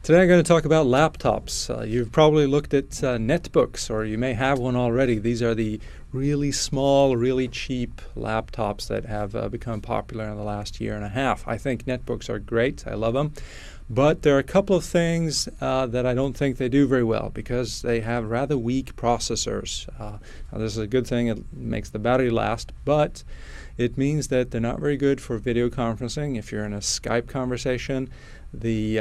Today I'm going to talk about laptops. You've probably looked at netbooks, or you may have one already. These are the really small, really cheap laptops that have become popular in the last year and a half. I think netbooks are great. I love them. But there are a couple of things that I don't think they do very well because they have rather weak processors. Now this is a good thing. It makes the battery last, but it means that they're not very good for video conferencing. If you're in a Skype conversation, the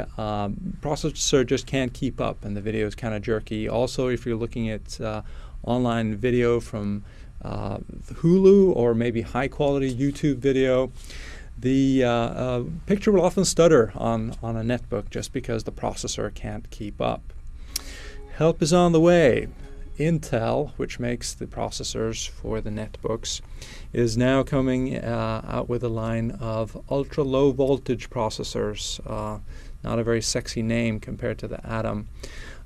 processor just can't keep up and the video is kind of jerky. Also, if you're looking at online video from Hulu or maybe high quality YouTube video, the picture will often stutter on a netbook just because the processor can't keep up. Help is on the way. Intel, which makes the processors for the netbooks, is now coming out with a line of ultra-low voltage processors. Not a very sexy name compared to the Atom.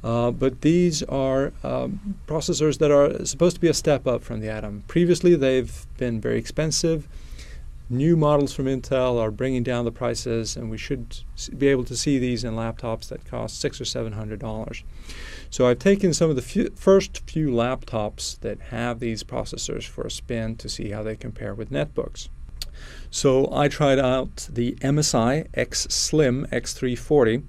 But these are processors that are supposed to be a step up from the Atom. Previously, they've been very expensive. New models from Intel are bringing down the prices, and we should be able to see these in laptops that cost $600 or $700. So I've taken some of the first few laptops that have these processors for a spin to see how they compare with netbooks. So I tried out the MSI X Slim X340.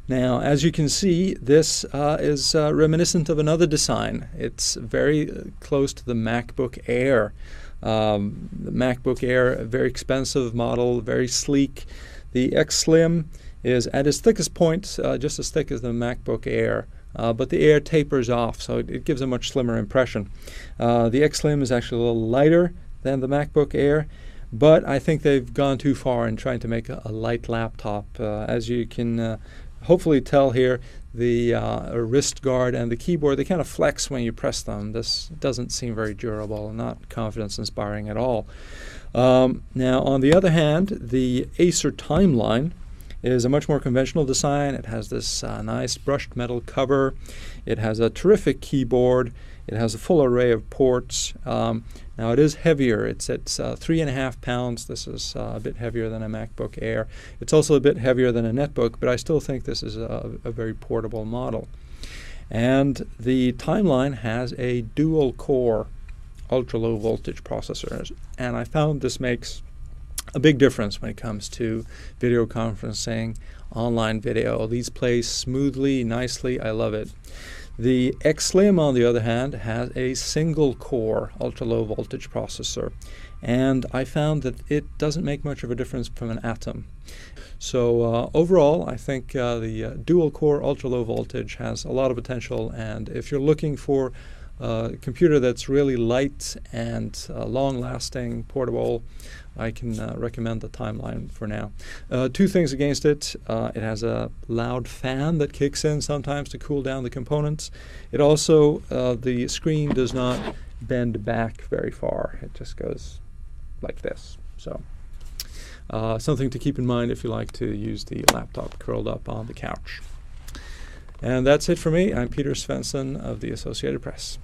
Now, as you can see, this is reminiscent of another design. It's very close to the MacBook Air. The MacBook Air, a very expensive model, very sleek. The X Slim is at its thickest point, just as thick as the MacBook Air. But the Air tapers off, so it gives a much slimmer impression. The X Slim is actually a little lighter than the MacBook Air, but I think they've gone too far in trying to make a light laptop. As you can hopefully tell here, the wrist guard and the keyboard, they kind of flex when you press them. This doesn't seem very durable and not confidence-inspiring at all. Now, on the other hand, the Acer Timeline is a much more conventional design. It has this nice brushed metal cover. It has a terrific keyboard. It has a full array of ports. Now it is heavier. It's at 3.5 pounds. This is a bit heavier than a MacBook Air. It's also a bit heavier than a netbook, but I still think this is a very portable model. And the Timeline has a dual-core ultra-low voltage processor, and I found this makes a big difference when it comes to video conferencing, online video. These play smoothly, nicely. I love it. The X Slim, on the other hand, has a single-core ultra-low voltage processor, and I found that it doesn't make much of a difference from an Atom. So overall, I think the dual-core ultra-low voltage has a lot of potential, and if you're looking for a computer that's really light and long-lasting, portable, I can recommend the Timeline for now. Two things against it. It has a loud fan that kicks in sometimes to cool down the components. It also, the screen does not bend back very far. It just goes like this. So something to keep in mind if you like to use the laptop curled up on the couch. And that's it for me. I'm Peter Svensson of the Associated Press.